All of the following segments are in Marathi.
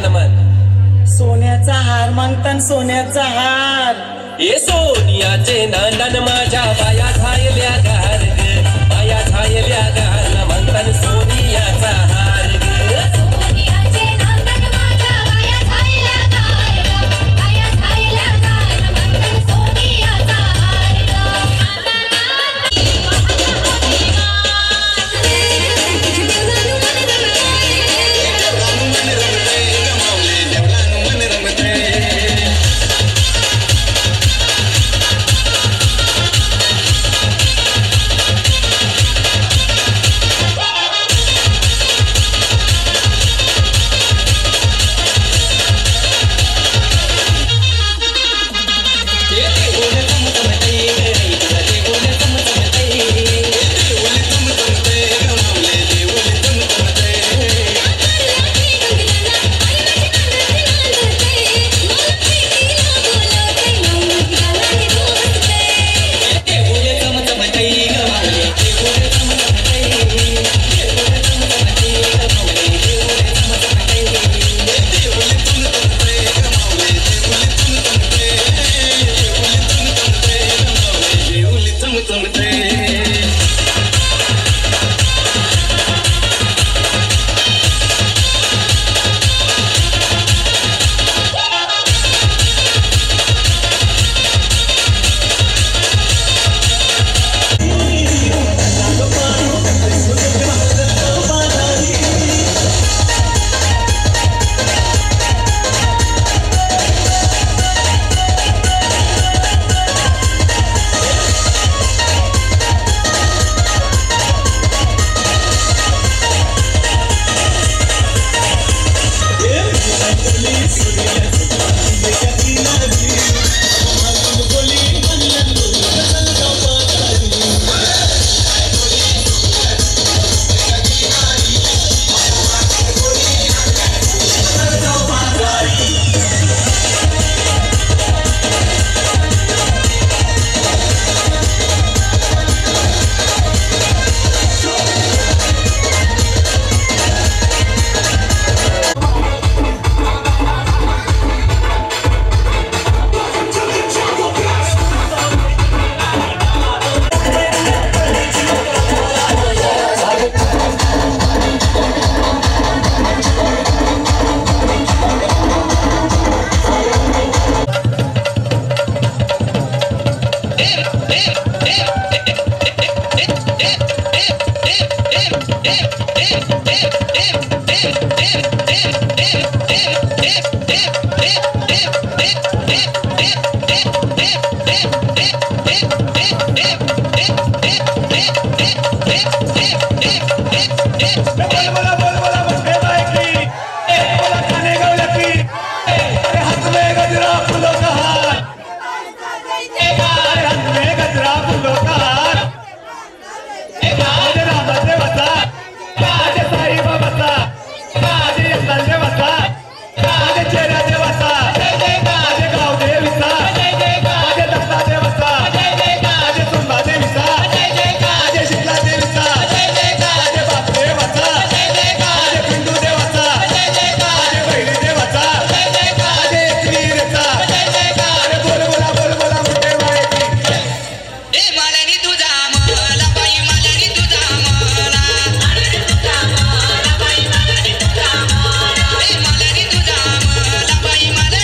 गाणं म्हण. सोन्याचा हार मागतान सोन्याचा हार. ए सोनियाचे नांदन माझ्या बाया झायल्या गार ग, बाया झायल्या गार म्हणतान सोनियाचा हार ग. सोनियाचे नांदन माझ्या बाया झायल्या गार ग, बाया झायल्या गार म्हणतान सोनियाचा हार ग. मला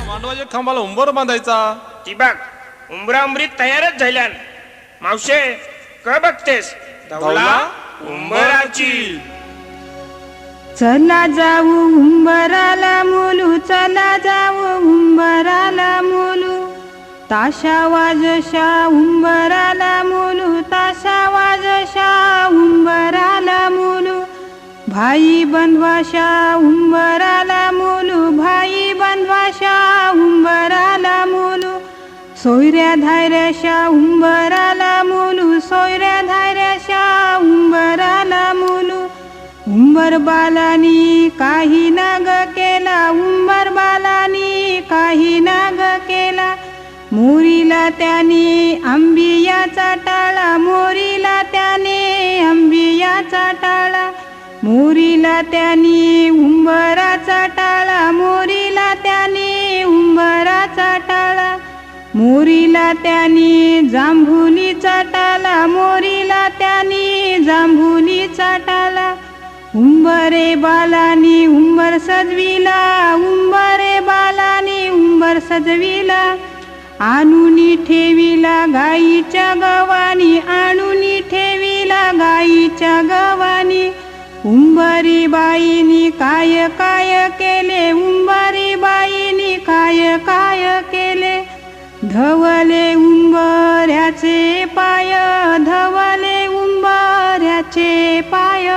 मांडवाच्या खांबाला उंबर बांधायचा. ती बघ उंबरा उंबरी तयारच झाल्यान. मावशे क बघतेस धवला उंबराची. चला जाऊ उंबराला मुलू, चला जाऊ उंबराला मुलू. ताशा वाजशा उंबराला मुलू, ताशा वाजशा उंबराला मुलू. भाई बंधवाशा उंबराला मुलू, भाई बंधवाशा उंबराला मुलू. सोयऱ्या धायऱ्याशा उंबराला मुलू, सोयऱ्या धायऱ्याशा उंबराला मुलू. उंबर बालानी काही नाग केला, उंबर बालानी काही नाग केला. मोरीला त्याने आंबियाचा टाळा, मोरीला त्याने आंबियाचा टाळा. मोरीला त्याने उंबराचा टाळा, मोरीला त्याने उंबराचा टाळा. मोरीला त्याने जांभुलीचा टाळा, मोरीला त्याने जांभुलीचा टाळा. उंबरे बालानी उंबर सजविला, उंबरे बालानी उंबर सजविला. आणूनी ठेविला गाईच्या गवानी, आणूनी ठेविला गाईच्या गवानी. उंबरी बाईनी काय काय केले, उंबरी बाईनी काय काय केले. धवले उंबऱ्याचे पाय, धवले उंबऱ्याचे पाय.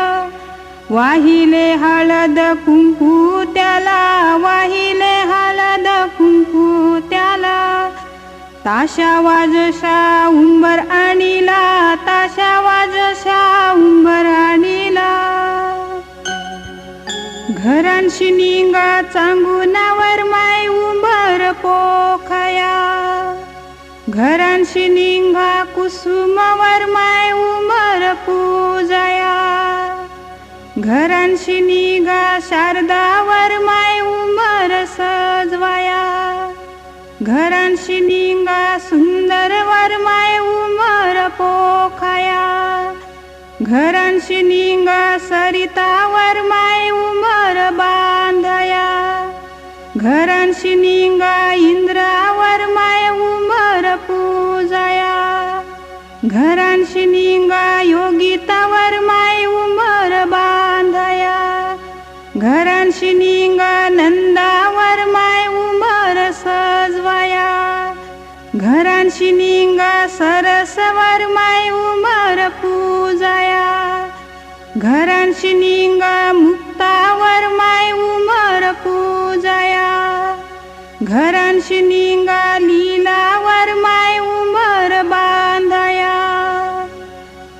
वाहिले हळद कुंकू त्याला, वाहिले हळद कुंकू त्याला. ताशा वाजशा उंबर आणीला, ताशा वाजशा उंबर आणीला. घरांशी निंगा चांगुनावर माय उंबर पोखया. घरांशी निंगा कुसुमावर माय उंबर पूजया. घरांशी निगा शारदावर माय उंबर सजवाया. घरांशी निंगा सुंदरवर माय उंबर पोखाया. घरांशी निंगा सरितावर माय उंबर बांधया. घरांशी निंगा इंद्रावर माय उंबर पूजया. घरांशी निंगा योगितावर माय उंबर बांधया. घरांशी निंगा नंदावर माय उंबर सजवाया. घरांशी निंगा सरसवर माय उंबर पूजया. घरांशी निंगा मुक्तावर माय उंबर पूजया. घरांशी निंगा लीलावर माय उंबर बांधया.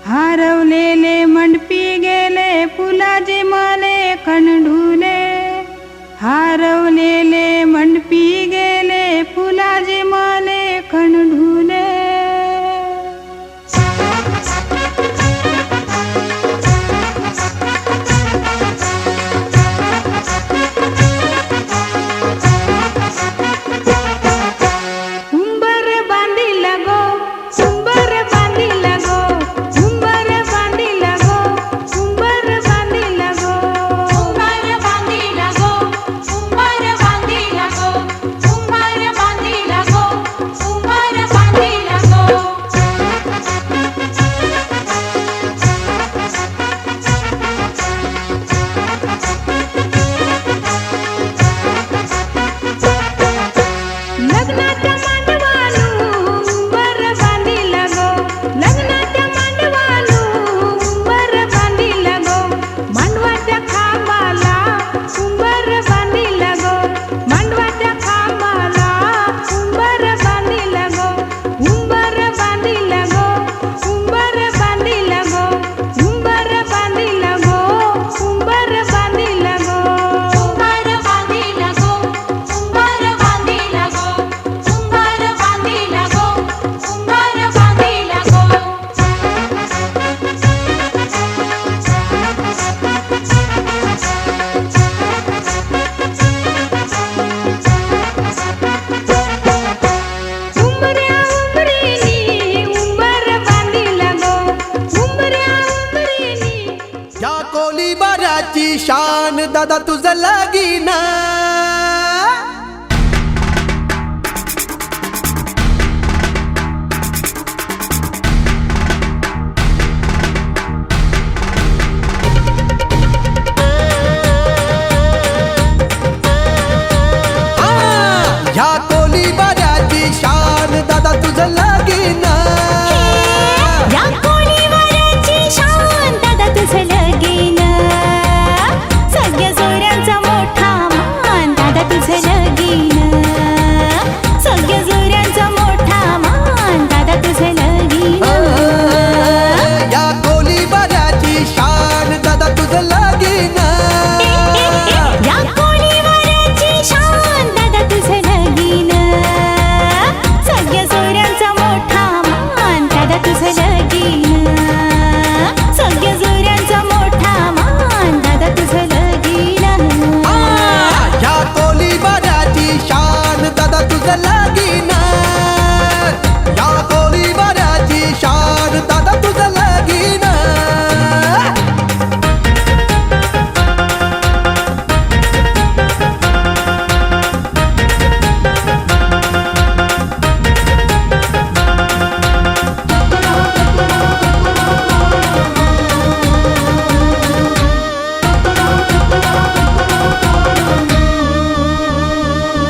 हरवलेले मंडपी गेले फुलाचे मले खंडुले. हरवलेले मंडपी गेले फुलाचे मले खंडुले. उंबर बांधिला गो, उंबर बांधिला गो, उंबर बांधिला गो, उंबर बांधिला गो. उंबर बांधिला गो, उंबर दादा तुझं लगीन ह्या कोली बाऱ्याची शान दादा तुझं लगीन या कोळीवाड्याची शान दादा तुझं लगीन सगळ्या जोऱ्यांचा मोठा मान दादा तुझं लगीन सगळ्या जोऱ्यांचा मोठा मान दादा तुझं लगीन या कोली बाऱ्याची शान दादा तुझं लगीन या कोळीवाड्याची शान दादा तुझं लगीन सगळ्या जोऱ्यांचा मोठा मान दादा तुझं लगीन सगळ्या जोऱ्यांचा मोठा मान दादा तुझं लगीन ह्या कोली बाऱ्याची शान दादा तुझं लगीन या कोली बाऱ्याची शान दादा तुझं लगीन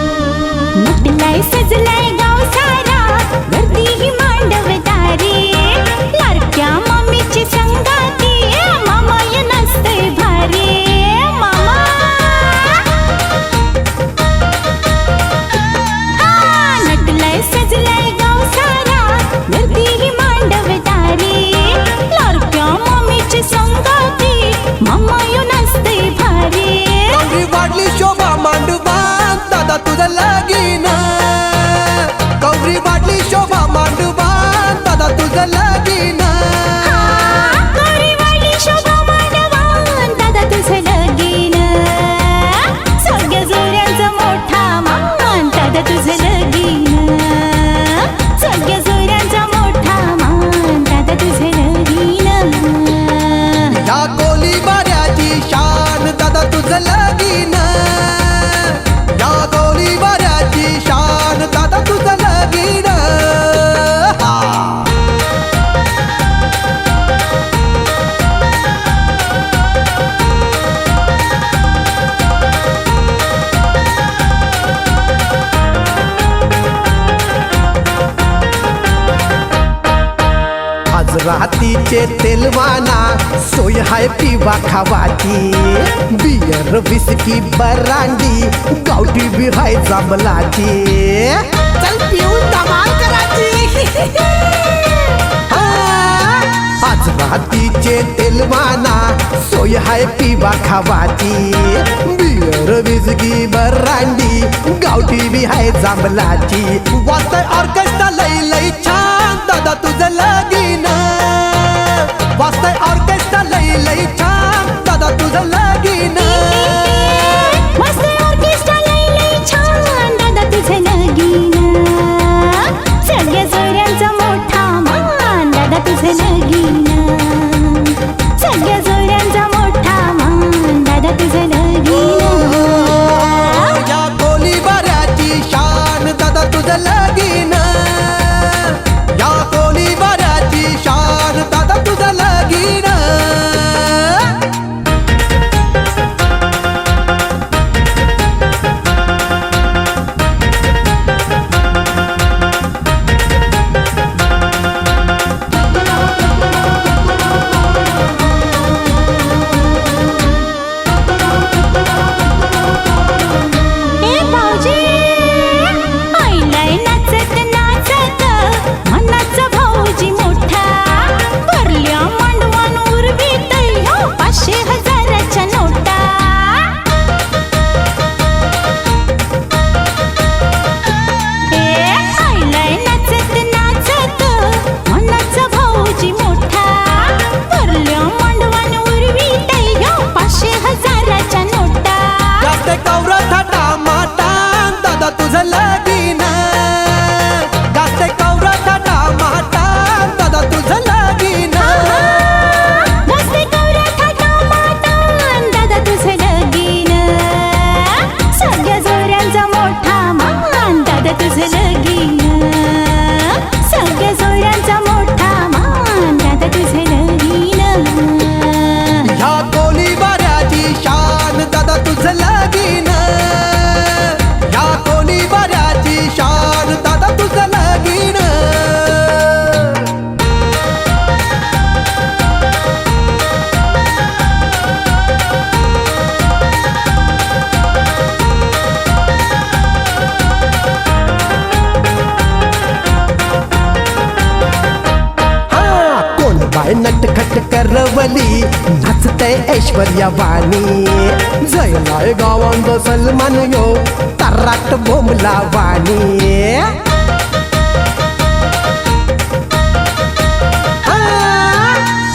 नटलाय सजलाय गाव सारा गर्दी ही मांडवदारी लाडक्या मम्मीची संगाती मामा ये नसतंय भारी मामा नटलाय सजलाय गाव सारा गर्दी ही मांडवदारी लाडक्या मम्मीची संगाती मामा ये नसतंय भारी कवरी वाढली शोभा मांडवान दादा तुझं लगीन कवरी वाढली शोभा मांडवान दादा तुझं लगीन कोरीवाडी शोभा मांडवान दादा तुझं लगीन सगळ्या जोऱ्यांचा मोठा मान दादा तुझं लगीन सगळ्या जोऱ्यांचा मोठा मान दादा तुझं लगीन या कोली बाऱ्याची शान दादा तुझं लगीन या कोली बाऱ्याची शान दादा तुझं लगीन आज रातीचे तेलवाना सोय हाय पिवा खावाची बियर विस्की बरांडी गावठी बी हाय जांभलाची चल पिऊन धमाल करायची आज रातीचे तेलवाना सोय हाय पिवा खावाची बियर विस्की बरांडी गावठी बी हाय जांभलाची वाजताय ऑर्केस्ट्रा लई लई छान दादा तुझं लगीन वाजताय ऑर्केस्ट्रा लई लई छान दादा तुझं लगीन मस्त ऑर्केस्ट्रा लई लई छान दादा तुझं लगीन सगळ्या जोऱ्यांचा मोठा मान दादा तुझं लगीन सगळ्या जोऱ्यांचा मोठा मान दादा तुझं लगीन या कोली बाऱ्याची शान दादा तुझं लगीन या कोली बाऱ्याची शान दादा तुझं लगीन बाय नटखट करवली नाचते ऐश्वर्या वाणी जयलाय गावांत सलमान यो तराट बोमला वाणी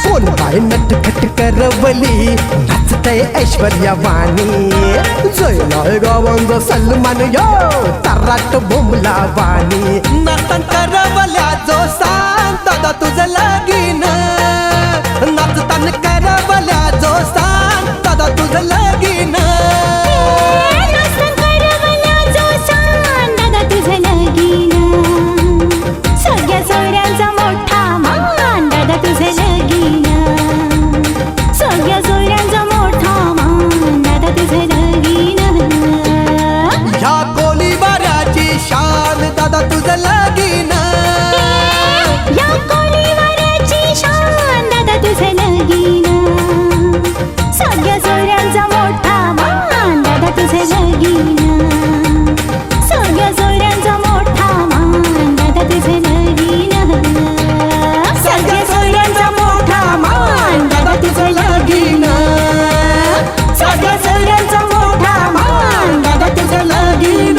कोण बाय नटखट करवली नाचते ऐश्वर्या वाणी जयलाय गावांत सलमान यो तराट बोमला वाणी नाचतान करवल्या जो सांग दादा तुझं लगीन नाचतान करवल्या जो सांग दादा तुझं लगीन सगळ्या सोयऱ्यांचा मोठा मान दादा तुझे लगीन सगळ्या सोयऱ्यांचा मोठा मान दादा तुझे लगीन ह्या कोलीवाऱ्याची शान दादा तुझं लगीन या कोळीवाऱ्याची शान दादा तुझे लगीन सगळ्या सोयऱ्यांचा मोठा मान दादा तुझे लगीन सगळ्या सोयऱ्यांचा मोठा मान दादा तुझे लगीन सगळ्या सोयऱ्यांचा मोठा मान दादा तुझे लगीन सगळ्या सगळ्यांचा मोठा मान दादा तुझं लगीन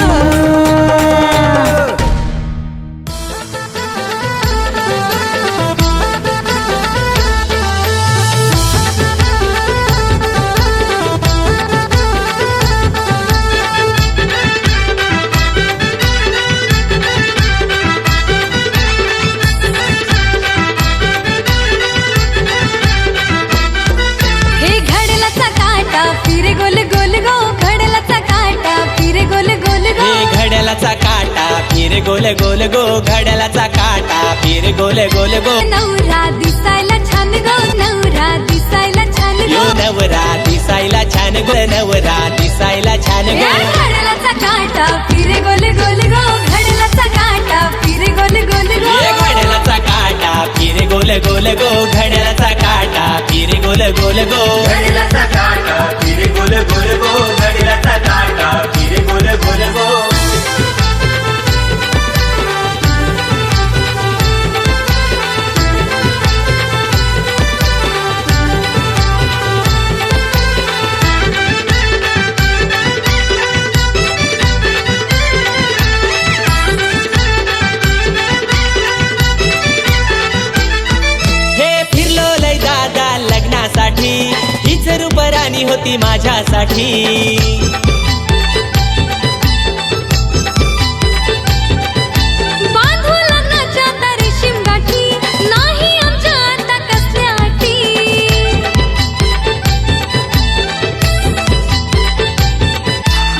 हे घडलाचा काटा फिरे गोल गोल गो घडलाचा काटा फिरे गोल गोल गो हे घड्यालाचा काटा फिर गोल गोल गो घड्यालाचा काटा फिर गोल गोल गो नवरा दिसायला छान गो नवरा दिसायला छान यो गो नवरा दिसायला छान गो नवरा दिसायला छान गो घडलाचा काटा फिरे गोल गोल गो घडलाचा काटा फिरे गोल गोल गो हे घड्यालाचा काटा फिर गोल गोल गो घड्यालाचा काटा फिर गोल गोल गो घड्यालाचा काटा फिर गोल गोल गो घड्यालाचा काटा फिर गोल गोल गो हे फिरलो लय दादा लग्नासाठी हीच रूपराणी होती माझ्यासाठी बांधू लग्नाच्या रेशीम गाठी नाही आमच्या आता कसल्या अटी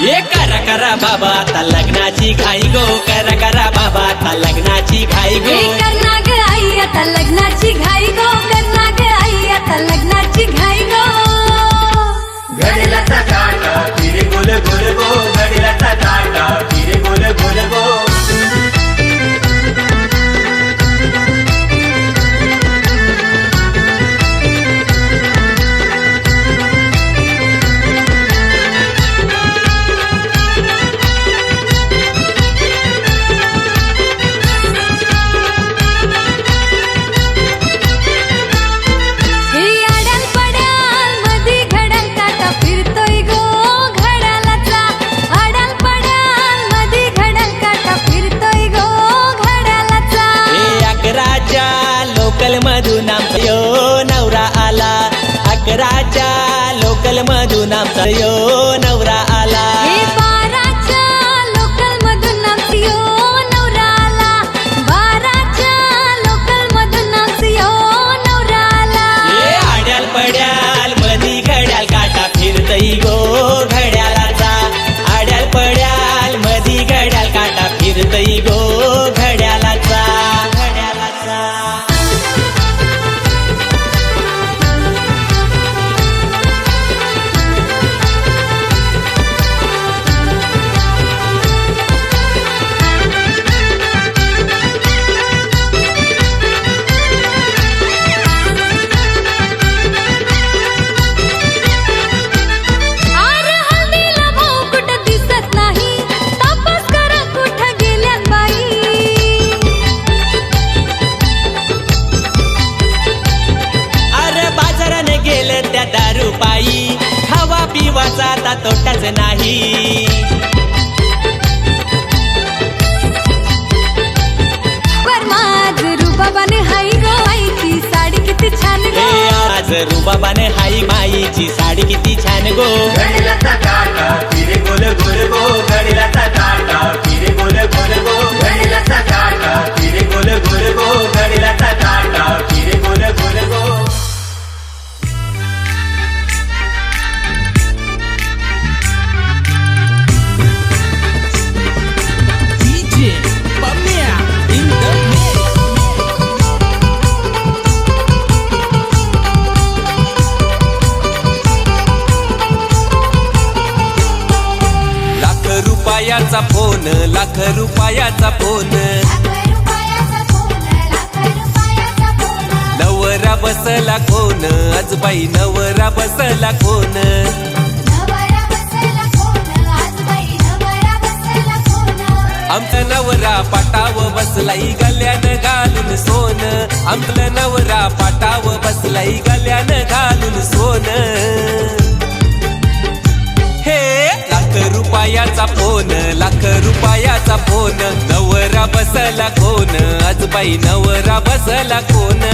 ये करा करा बाबा आता लग्नाची घाई गो करा बाबा आता लग्नाची घाई गो हे करना ग आई आता लग्नाची घाई गो करना ग आई आता लग्नाची घाई गो घड्यालाचा काटा फिर गोल गोल गो घड्यालाचा काटा फिर गोल गोल गो हे आड्याल पड्याल मधी घड्याल काटा फिरतोय गो घड्यालाचा आड्याल पड्याल मधी घड्याल काटा फिरतोय गो घड्यालाचा हे अकराच्या लोकल मधून आमचा यो नवरा आला अकराच्या लोकल मधून आमचा यो नवरा आला हे बाराच्या लोकल मधून आमची यो नवरा आला बाराच्या लोकल मधून आमची यो नवरा आला हे आड्याल पड्याल मधी घड्याल काटा फिरतई गो घड्यालाचा आड्याल पड्याल मधी घड्याल काटा फिरतई गो घड्यालाचा घड्यालाचा रुबाबाने हाई माईची साडी किती छान गो घडिलाचा काटा फिरे गोल गोल गो घडिलाचा काटा फिरे गोल गोल गो घडिलाचा काटा फिरे गोल गोल गो घडिलाचा काटा फिरे गोल गोल गो रुपयाचा फोन लाख रुपयाचा फोन नवरा बसला कोण आजबाई नवरा बसला कोण आमचा नवरा पाटाव बसलाई गल्यानं घालून सोन आमचा नवरा पाटाव बसलाई गल्यानं घालून सोन हे लाख रुपयाचा फोन लाख रुपयाचा फोन नवरा बसला कोण आजबाई नवरा बसला कोण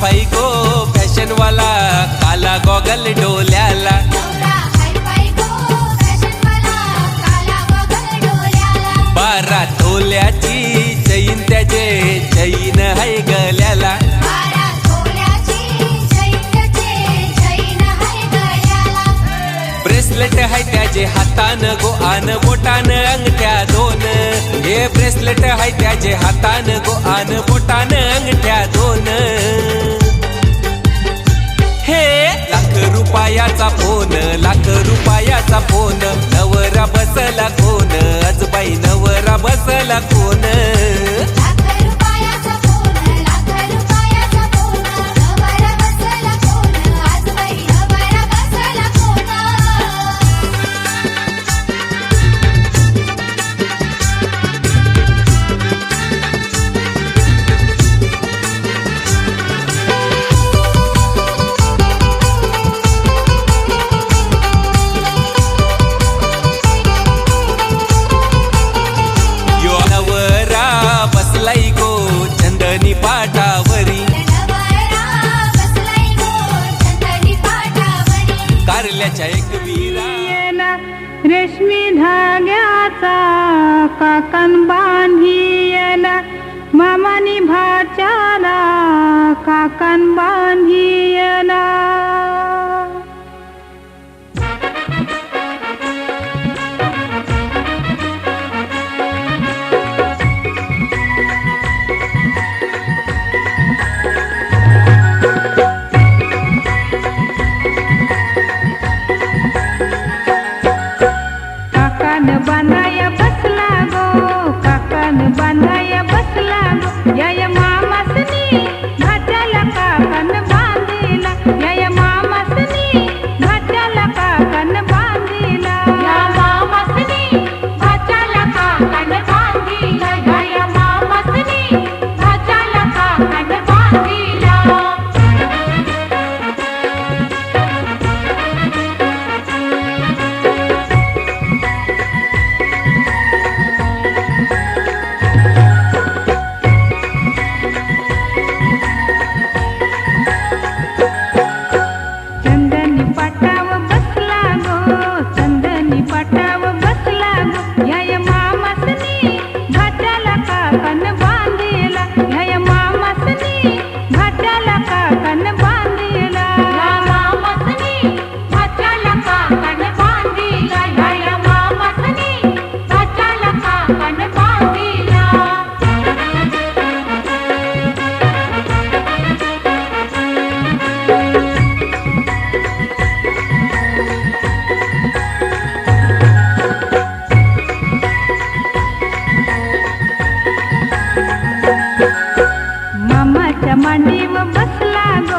हाई गो फॅशन वाला काला गॉगल डोल्याला बारा तोल्याची चैन त्याचे चैन हाय गल्याला ब्रेसलेट हाय त्याचे हातान गो आन बोटान अंगठ्या दोन हे ब्रेसलेट हाय त्याचे हातान गो आन बोटान अंगठ्या दोन हे लाख रुपयाचा फोन लाख रुपयाचा फोन नवरा बसला कोण आजबाई नवरा बसला कोण चंदनी पाटावरी कारल्याच्या एक वीरा रेशमी धाग्याचा काकण बांधियला मामानी भाच्याला काकण बांधियला बांधाया बसला गो काकण बांधाया बसला गो या मामासनी भाच्याला काकण बांधिला या मामासनी भाच्याला काकण बांधिला या मामासनी भाच्याला काकण बांधिला या मामासनी भाच्याला काकण बांधिला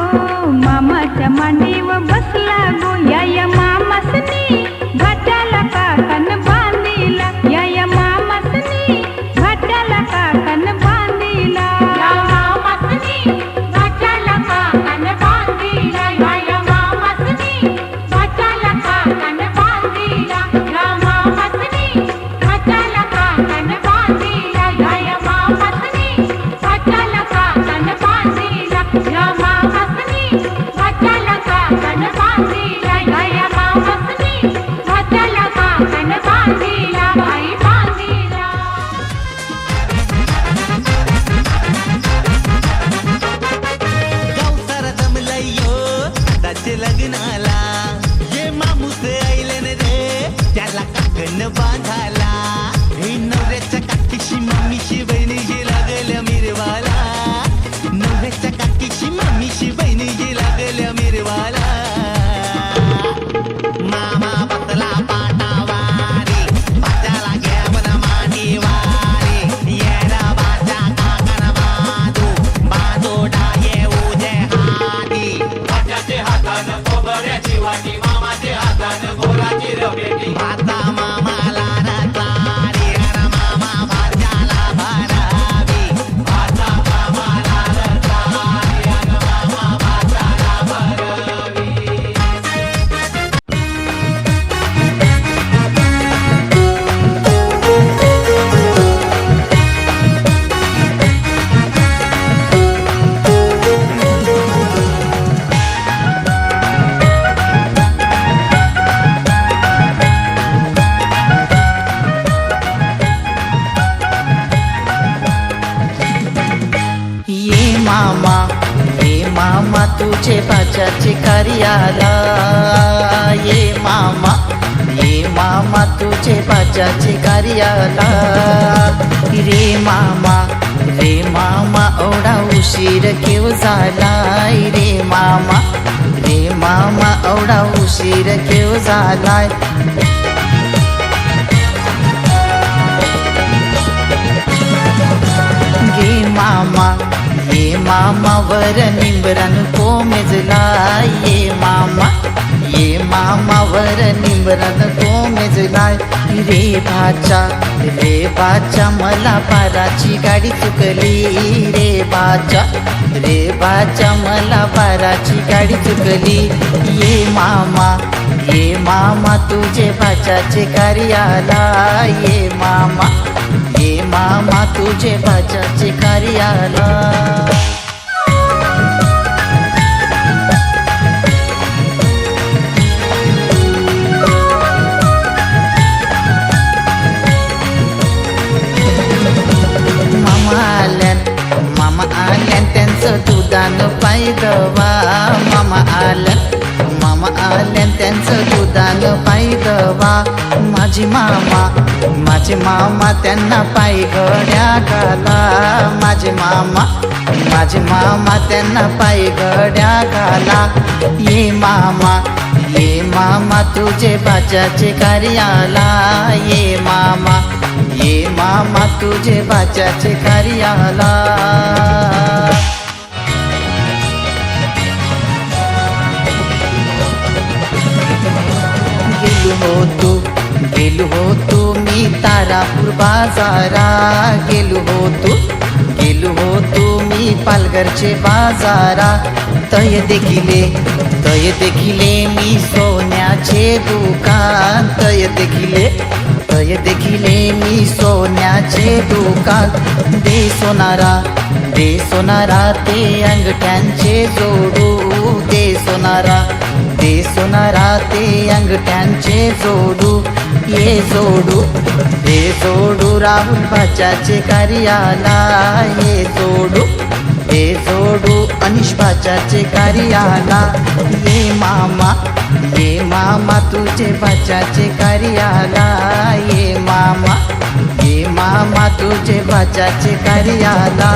मामाच्या भाच्या मांडीव बसला गो या मामासनी भाच्याला काकन बांधिला या मामासनी भाच्याला काकन बांधिला या मामासनी भाच्याला काकन बांधिला या मामासनी भाच्याला काकन बांधिला या मामासनी भाच्याला काकन बांधिला या मामासनी भाच्याला काकन बांधिला या मामासनी भाच्याला काकन बांधिला या मामासनी भाच्याला काकन बांधिला बाई बांधिला गाव सारा जमलयो दादाच्या लग्नाला ये मामूस आईलन रे त्याला काकण बांधायला हे नवऱ्याच्या काकीशी मम्मीशी बहिणीशी लागल्या मिरवाला नवऱ्याच्या काकीशी मम्मीशी बहिणीशी लागल्या मिरवाला मामा बसला पाटावारी भाच्याला घ्या बना मांडीवारी येरा भाच्या काकण बांधू बांधू डाये उजे हाती भाच्याचे हातानं खोबऱ्याची वाटी मामाचे हातानं गोराची रवेटी भाता मामाला रतारी अरे मामा भाच्याला भरावी भाचा मामाला रतारी अन मामा भाच्याला भरवी ये मामा तुझे भाच्याचे कार्याला ये मामा तुझे भाच्याचे कार्याला रे मामा ओढा उशीर केव झालाय रे मामा ओढा उशीर केव झालाय ये मामा वर निंबरान कोमेजला ये मामा वर निंबरान कोमेजला रे भाच्या मला पाराची गाडी चुकली रे भाच्या मला पाराची गाडी चुकली ये मामा तुझे भाच्याचे कार्याला ये मामा तुझे भाच्याचे कार्याला मामा आल्यान त्यांचं दुधानं पायदवा मामा आल्यान त्यांचं दुधानं पायदवा माझे मामा त्यांना पायी गड्या घाला माझे मामा त्यांना पायी गड्या घाला ये मामा तुझे भाच्याचे कार्याला ये मामा तुझे भाच्याचे कार्याला गेलो हो तू मी तारापूर बाजारा गेलो हो तू मी पालघरचे बाजारा तय देखिले मी सोन्याचे दुकान तय देखिले मी सोन्याचे दुकान दे सोनारा ते अंगठ्यांचे जोडू दे सोनारा ते अंगठ्यांचे जोडू ये जोडू राहुल भाच्याचे कार्याला ये जोडू अनिश भाच्याचे कार्याला ये मामा तुझे भाच्याचे कार्याला ये मामा तुझे भाच्याचे कार्याला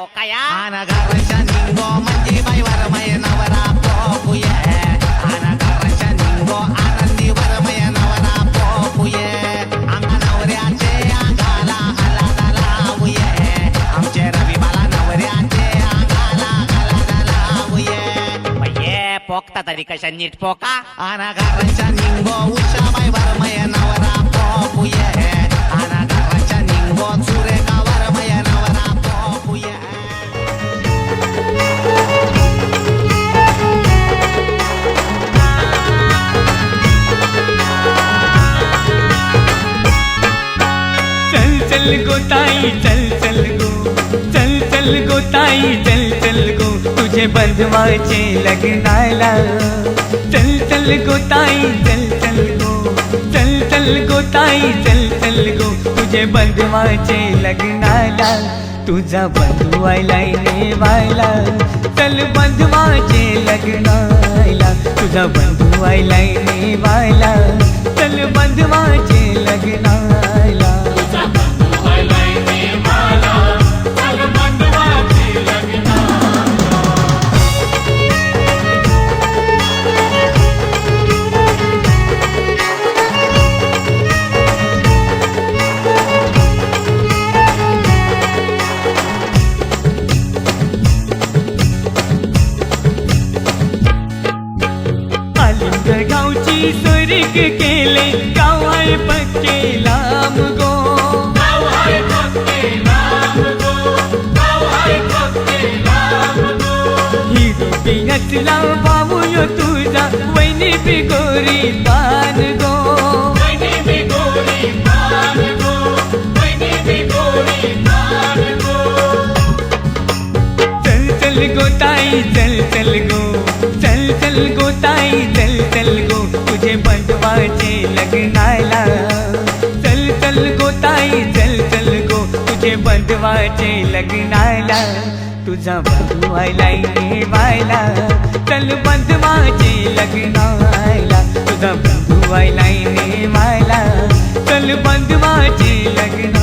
पोकाया आना घराच्या निंगो म्हणजे बाईवर माय नवरा पोकुये आना घराच्या निंगो आनंदीवर माय नवरा पोकुये आमच्या नवऱ्याचे अंगाला आला लावूये आमचे रविबाला नवऱ्याचे अंगाला आला लावूये बाये पोकता तरी कशा नीट पोका आना घराच्या निंगो उषा बाईवर माय नवरा पोकुये आना घराच्या निंगो चुरे गावर माय नवरा पोकुये चल चल गो ताई चल चल गो चल चल गो ताई चल चल गो तुझे बंधवाचे लग्नाला चल चल गो ताई चल चल गो चल चल गो ताई चल चल गो तुझे बंधवाचे लग्नाला तुझा बंधू आयलाय नेवायला चल बंधवाचे लग्नाला तुझा बंधू आयलाय नेवायला चल बंधवाचे लग्नाला गावची सुरीक केले गाव आहे पक्के लांब गो ही रुपी घातला बाबूयो तुझा वैनी बिगोरी दान गो चल चल गो ताई चल चल गो चल चल गो ताई चल चल गो तुझे बंधवाचे लग्नाला चल चल गो ताई चल चल गो तुझे बंधवाचे लग्नाला तुझा बंधू आयलाय नेवायला चल बंधवाचे लग्नाला तुझा बंधू आयलाय नेवायला चल बंधवाचे लग्नाला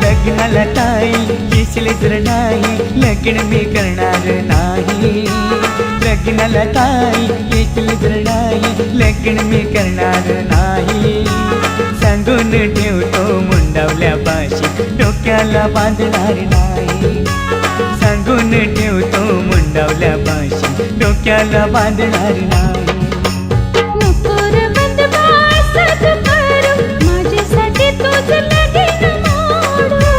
लग्नाला ताई येशील तर नाही लग्न मी करणार नाही लग्नाला ताई येशील तर नाही लग्न मी करणार नाही सांगून ठेवतो मुंडावल्या पाशी डोक्याला बांधणार नाही सांगून ठेवतो मुंडावल्या पाशी डोक्याला बांधणार नाही नको रे बंधवास तू करू माझ्यासाठी तूच लगीन मोडू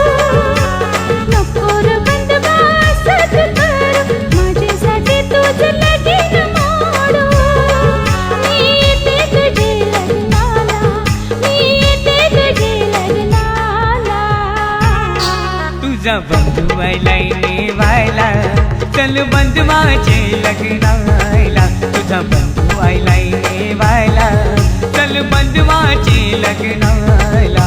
नको रे बंधवास तू करू माझ्यासाठी तूच लगीन मोडू मी येते तुझे लग्नाला मी येते तुझे लग्नाला तुझा बंधू आयलाय नेवायला चल बंधवाचे लग्नाला तुझा बंधू आयलाय नेवायला चल बंधवाचे लग्नाला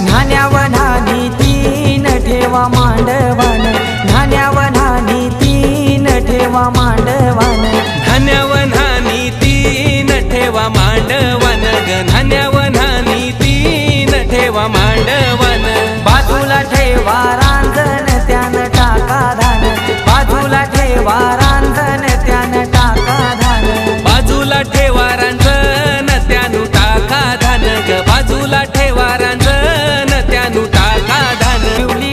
न्हाण्यावनानी तीन ठेवा मांडवान न्हाण्यावनानी तीन ठेवा मांडवान धान्यावनानी तीन ठेवा मांडवन ग धान्यावनानी तीन ठेवा मांडवन बाजूला ठेवा रांजण त्यानं टाका धान बाजूला ठेवा रांजण त्यानं टाका धान बाजूला ठेवा रांजण त्यानु टाका धान ग बाजूला ठेवा रांजण त्यानु टाका धान पिवली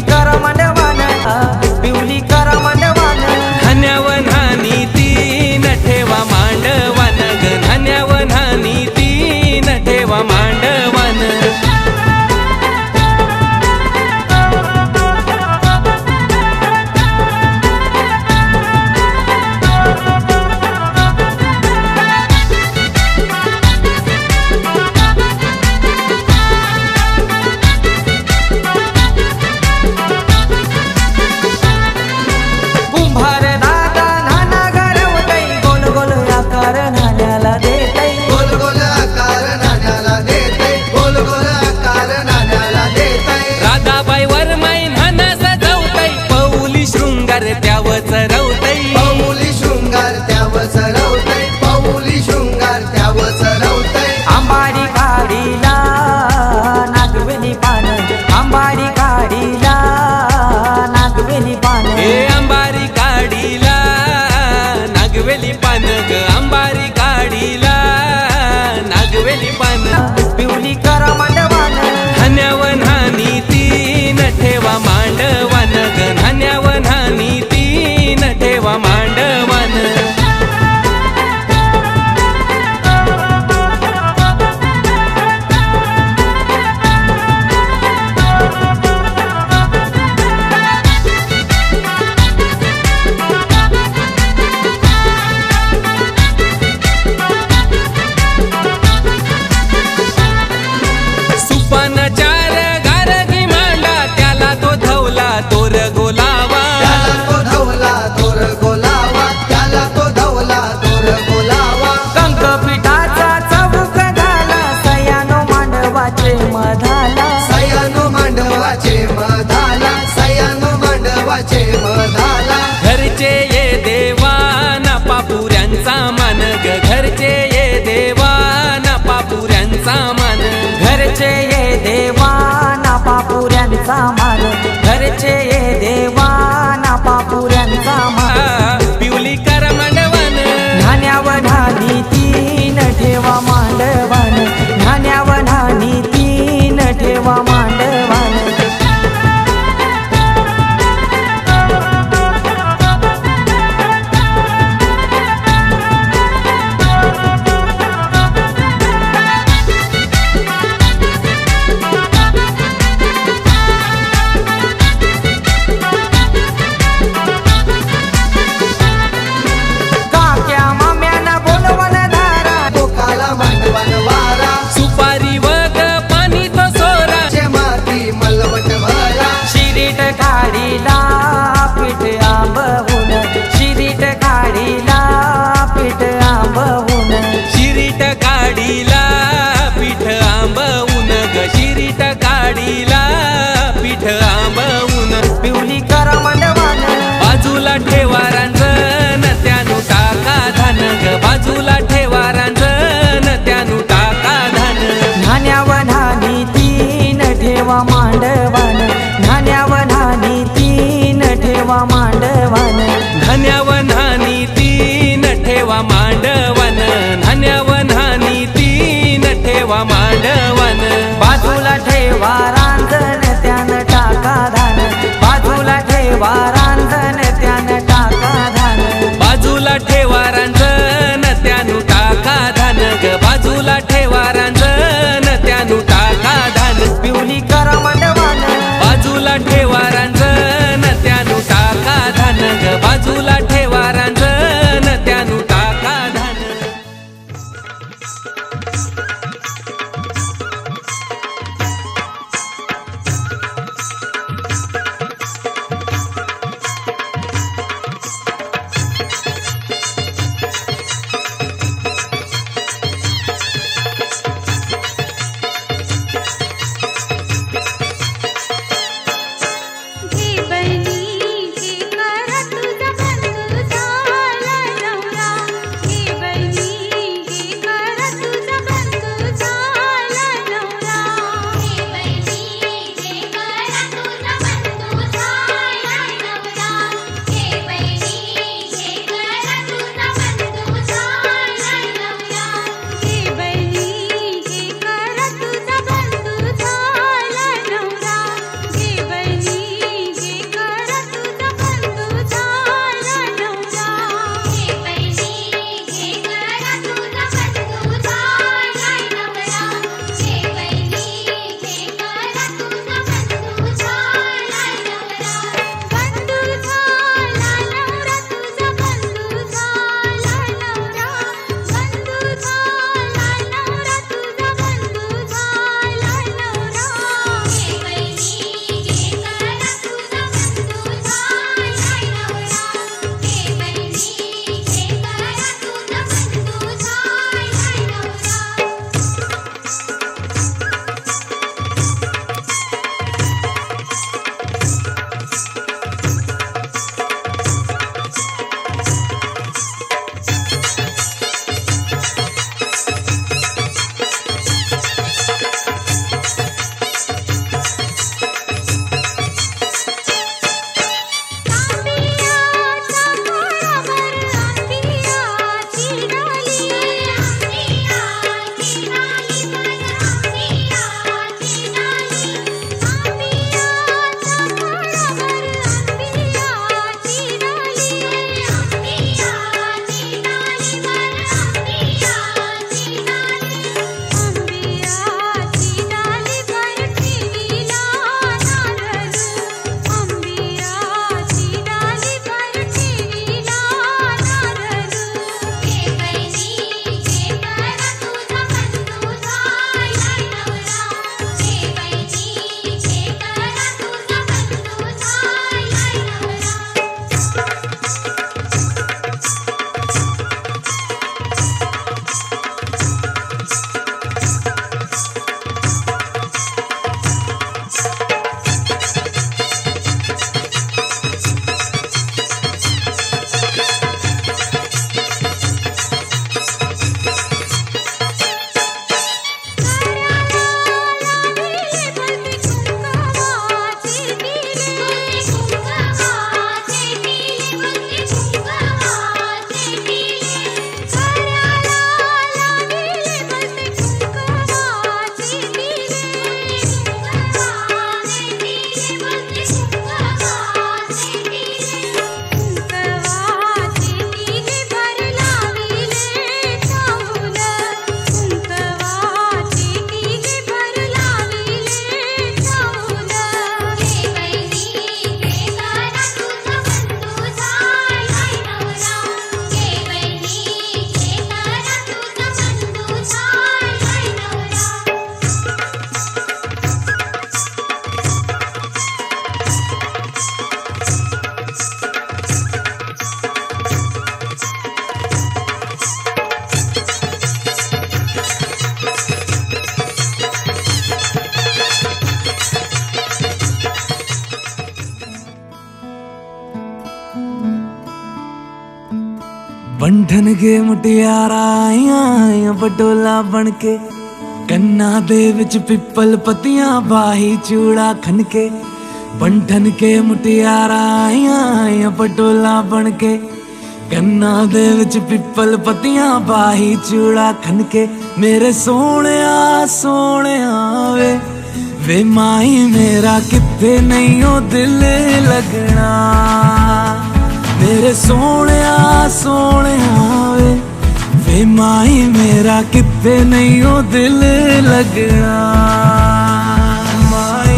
शृंगार त्यावच रवतई पाऊली शृंगार त्याव चढवतय पाऊली शृंगार त्याव चढवतय आंबाडी काढीला नागवेली पान आंबाडी काढीला नागवेली पान ए अंबारी काढीला नागवेली पान ग अंबारी काढीला नागवेली पान पिवली करा मांडवान धान्यावन्हानी तीन ठेवा मांडवान ग धान्यावन्हानी तीन ठेवा मांडवान सुपान चार गारगी मांडा त्याला तो धवला तोर गोलावा त्याला तो धवला दोर गोलावा त्याला तो धवला दोर गोलावा कंक पिठाचा चौक झाला सयानो मांडवाचे मधाला सयानो मांडवाचे मधाला सयानो मांडवाचे मधाला घरचे ये देवाना पापुऱ्यांचा मान ग घरचे ये देवाना पापुऱ्यांचा मान घरचे ये देवाना पापुऱ्यांचा मान घरचे ये देवाना पापुऱ्यांचा मान पिवली कर मांडवान धान्यावधानी तीन ठेवा मांडवान धान्यावधानी तीन ठेवा मांडवान काक्या माम्याना बोलवण धारा टोकाला मांडवान वारा सुपारी वग पाणी तो सोरा चे माती मलवट भरा शिरीट काढीला पीठ आंबवून शिरीट काढीला पीठ आंबवून शिरीट काढीला पीठ आंबवून ग शिरीट काढीला पीठ आंबवून पिवली करा मांडवान बाजूला ठेवा रांजण त्यानु टाका धान ग बाजूला ठेवा रांजण त्यानु टाका धान धान्यावधानी तीन ठेवा मांडवान धान्यावधानी तीन ठेवा मांडवान धान्यावन्हानी तीन ठेवा मांडवन धान्यावन्हानी तीन ठेवा मांडवन बाजूला ठेवा रांजण त्यान टाका धान बाजूला ठेवा रांजण त्यान टाका धान बाजूला ठेवा रांजण त्यानु टाका धान ग बाजूला ठेवा रांजण त्यानु टाका धान पिवली करा मांडवान बाजूला ठेवा रांजण त्यानु टाका धान ग बाजूला ठेवा रांजण त्यानु टाका धान बंधन के मुटियारा आइया पटोला बन के कन्ना दे विच पिपल पतियां बाही चूड़ा खनके बंधन के मुटियारा आइया पटोला बन के कन्ना दे विच पिपल पतियां बाही चूड़ा खनके मेरे सोने वे माई मेरा किथे नहीं ओ दिल लगना मेरे सोने वे माई मेरा किथे नहीं ओ दिल लगना माई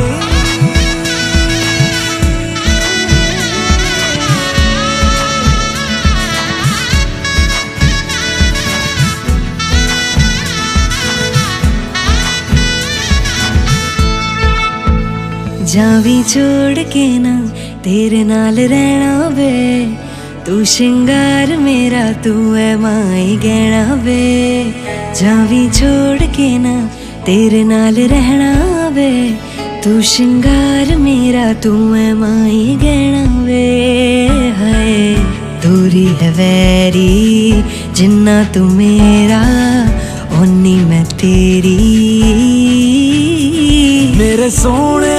जावी छोड़ के ना तेरे नाल रहना वे तू श्रृंगार मेरा तू है माई गहना वे जावी छोड़ के ना तेरे नाल रहना वे तू श्रृंगार मेरा तू है माई गहना वे हाय दूरी है वैरी जिन्ना तू मेरा ओनी मैं तेरी मेरे सोने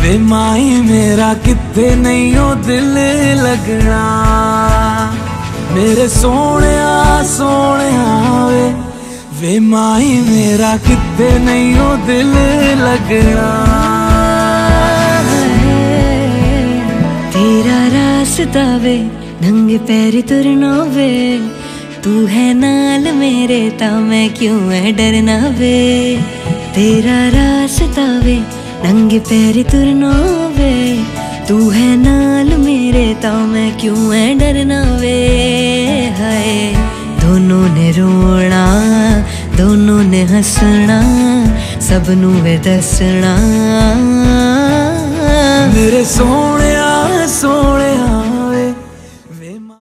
वे माई मेरा किथे नहीं ओ दिल लगना मेरे सोने वे माई मेरा किथे नहीं ओ दिल लगना तेरा रास्ता वे नंगे पैर तुरना वे तू है नाल मेरे ता मैं क्यों है डरना वे तेरा रास्ता वे नंगे पैर तुरना वे तू है नाल मेरे ता मैं क्यों है डरना वे हाय दोनों ने रोना दोनों ने हंसना सबनू वे दसना मेरे सोने